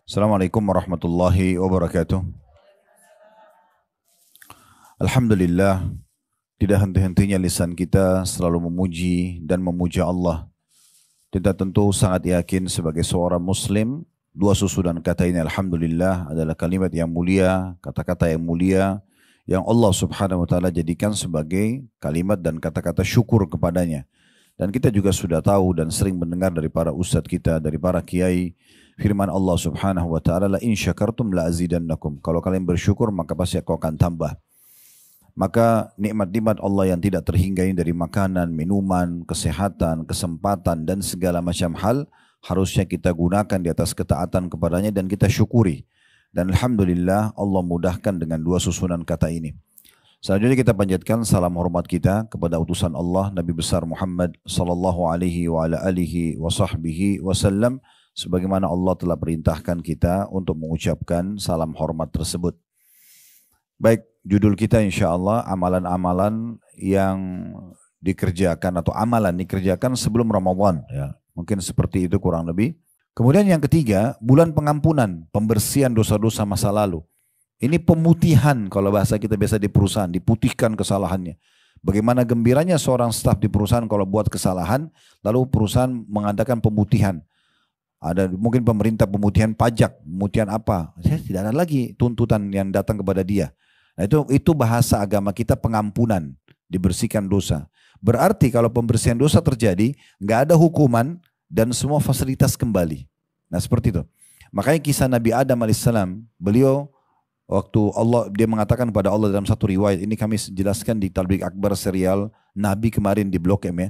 Assalamualaikum warahmatullahi wabarakatuh. Alhamdulillah, tidak henti-hentinya lisan kita selalu memuji dan memuja Allah. Kita tentu sangat yakin sebagai seorang muslim, dua susunan kata ini Alhamdulillah adalah kalimat yang mulia, kata-kata yang mulia, yang Allah subhanahu wa ta'ala jadikan sebagai kalimat dan kata-kata syukur kepadanya. Dan kita juga sudah tahu dan sering mendengar dari para ustadz kita, dari para kiai, firman Allah subhanahu wa ta'ala, la in syakartum la azidannakum. Kalau kalian bersyukur maka pasti aku akan tambah. Maka nikmat-nikmat Allah yang tidak terhinggai dari makanan, minuman, kesehatan, kesempatan dan segala macam hal harusnya kita gunakan di atas ketaatan kepadanya dan kita syukuri. Dan Alhamdulillah Allah mudahkan dengan dua susunan kata ini. Selanjutnya kita panjatkan salam hormat kita kepada utusan Allah Nabi besar Muhammad sallallahu alaihi wa ala alihi wa sahbihi wasallam, sebagaimana Allah telah perintahkan kita untuk mengucapkan salam hormat tersebut. Baik, judul kita insya Allah amalan-amalan yang dikerjakan atau amalan dikerjakan sebelum Ramadan, ya. Mungkin seperti itu kurang lebih. Kemudian yang ketiga, bulan pengampunan, pembersihan dosa-dosa masa lalu. Ini pemutihan kalau bahasa kita biasa di perusahaan, diputihkan kesalahannya. Bagaimana gembiranya seorang staf di perusahaan kalau buat kesalahan, lalu perusahaan mengadakan pemutihan. Ada mungkin pemerintah pemutihan pajak, pemutihan apa, tidak ada lagi tuntutan yang datang kepada dia. Nah itu bahasa agama kita pengampunan, dibersihkan dosa. Berarti kalau pembersihan dosa terjadi, nggak ada hukuman dan semua fasilitas kembali. Nah seperti itu. Makanya kisah Nabi Adam alaihissalam, beliau waktu dia mengatakan kepada Allah dalam satu riwayat, ini kami jelaskan di Talbik Akbar serial Nabi kemarin di Blok M, ya.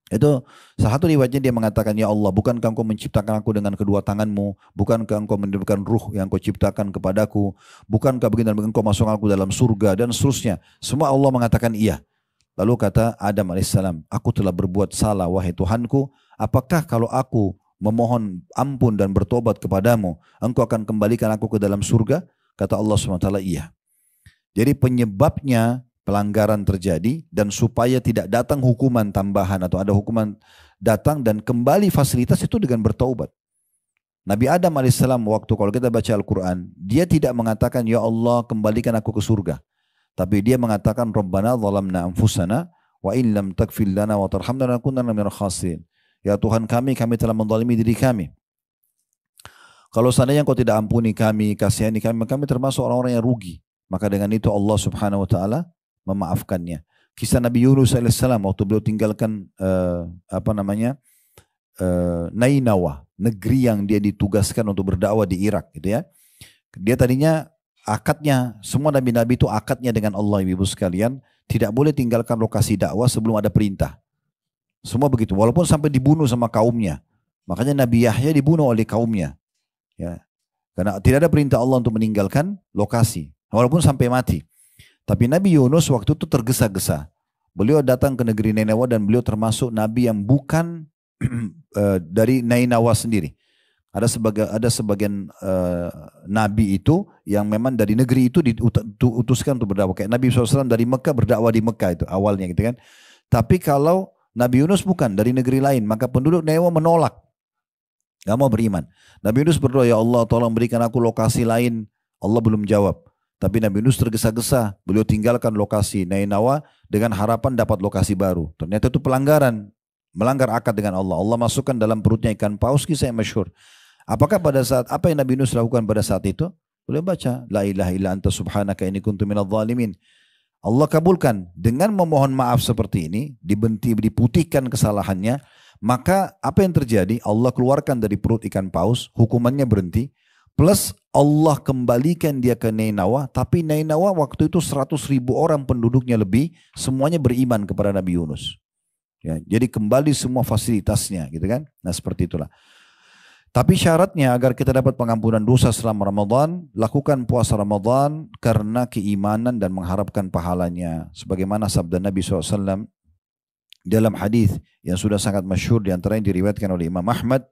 Itu salah satu riwayatnya dia mengatakan, ya Allah, bukankah engkau menciptakan aku dengan kedua tanganmu, bukankah engkau meniupkan ruh yang kau ciptakan kepadaku, bukankah begini dan begini engkau masuk aku dalam surga dan seterusnya. Semua Allah mengatakan iya. Lalu kata Adam alaihissalam, aku telah berbuat salah wahai Tuhanku, apakah kalau aku memohon ampun dan bertobat kepadamu, engkau akan kembalikan aku ke dalam surga? Kata Allah SWT, iya. Jadi penyebabnya pelanggaran terjadi dan supaya tidak datang hukuman tambahan atau ada hukuman datang dan kembali fasilitas itu dengan bertaubat. Nabi Adam alaihissalam waktu kalau kita baca Al-Quran, dia tidak mengatakan ya Allah kembalikan aku ke surga. Tapi dia mengatakan Rabbana zalamna anfusana wa in lam taghfir lana wa tarhamna lanakunanna minal khasirin. Ya Tuhan kami telah menzalimi diri kami. Kalau seandainya Engkau tidak ampuni kami, kasihani kami termasuk orang-orang yang rugi. Maka dengan itu Allah subhanahu wa ta'ala memaafkannya. Kisah Nabi Yunus alaihissalam waktu beliau tinggalkan Nainawa, negeri yang dia ditugaskan untuk berdakwah di Irak, gitu ya. Dia tadinya akadnya, semua nabi-nabi itu akadnya dengan Allah, ibu sekalian, tidak boleh tinggalkan lokasi dakwah sebelum ada perintah. Semua begitu, walaupun sampai dibunuh sama kaumnya. Makanya Nabi Yahya dibunuh oleh kaumnya. Ya, karena tidak ada perintah Allah untuk meninggalkan lokasi, walaupun sampai mati. Tapi Nabi Yunus waktu itu tergesa-gesa. Beliau datang ke negeri Nainawa dan beliau termasuk Nabi yang bukan dari Nainawa sendiri. Ada sebagian Nabi itu yang memang dari negeri itu diutuskan untuk berdakwah. Kayak Nabi SAW dari Mekah berdakwah di Mekah itu awalnya gitu kan. Tapi kalau Nabi Yunus bukan dari negeri lain, maka penduduk Nainawa menolak. Gak mau beriman. Nabi Yunus berdoa, ya Allah tolong berikan aku lokasi lain. Allah belum jawab. Tapi Nabi Yunus tergesa-gesa. Beliau tinggalkan lokasi Nainawa dengan harapan dapat lokasi baru. Ternyata itu pelanggaran. Melanggar akad dengan Allah. Allah masukkan dalam perutnya ikan paus, kisah yang masyhur. Apakah pada saat, apa yang Nabi Yunus lakukan pada saat itu? Beliau baca, La ilaha illa anta subhanaka inni kuntu minadh dhalimin. Allah kabulkan. Dengan memohon maaf seperti ini, diputihkan kesalahannya, maka apa yang terjadi? Allah keluarkan dari perut ikan paus, hukumannya berhenti, plus Allah kembalikan dia ke Nainawa, tapi Nainawa waktu itu 100.000 orang penduduknya lebih, semuanya beriman kepada Nabi Yunus. Ya, jadi kembali semua fasilitasnya, gitu kan? Nah seperti itulah. Tapi syaratnya agar kita dapat pengampunan dosa selama Ramadan, lakukan puasa Ramadan karena keimanan dan mengharapkan pahalanya. Sebagaimana sabda Nabi SAW dalam hadis yang sudah sangat masyhur di antara yang diriwayatkan oleh Imam Ahmad,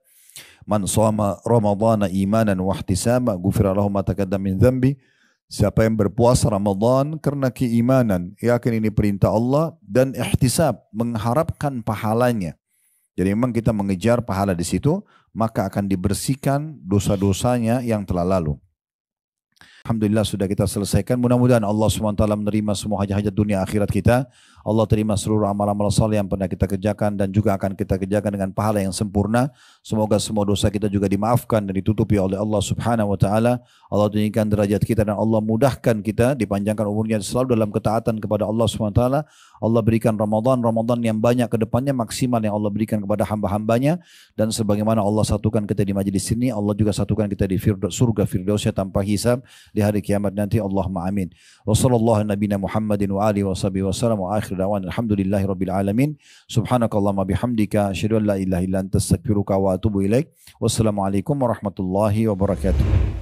man shoma ramadhana imanan wa ihtisaba ghufira lahu ma taqaddama min dzambi. Siapa yang berpuasa Ramadan karena keimanan, yakin ini perintah Allah, dan ihtisab, mengharapkan pahalanya. Jadi memang kita mengejar pahala di situ, maka akan dibersihkan dosa-dosanya yang telah lalu. Alhamdulillah sudah kita selesaikan. Mudah-mudahan Allah SWT menerima semua hajat-hajat dunia akhirat kita. Allah terima seluruh amal-amal saleh yang pernah kita kerjakan dan juga akan kita kerjakan dengan pahala yang sempurna. Semoga semua dosa kita juga dimaafkan dan ditutupi oleh Allah Subhanahu wa taala. Allah tinggikan derajat kita dan Allah mudahkan kita, dipanjangkan umurnya selalu dalam ketaatan kepada Allah Subhanahu wa taala. Allah berikan Ramadan yang banyak ke depannya, maksimal yang Allah berikan kepada hamba-hambanya, dan sebagaimana Allah satukan kita di majelis ini, Allah juga satukan kita di surga Firdausnya tanpa hisab di hari kiamat nanti. Allahumma amin. Wa sallallahu nabiyana Muhammadin wa alihi wasallam wa akhir da'wan alhamdulillahi rabbil alamin. Subhanakallahumma bihamdika asyhadu an la ilaha illa anta astaghfiruka wa atubu ilaik. Wassalamualaikum warahmatullahi wabarakatuh.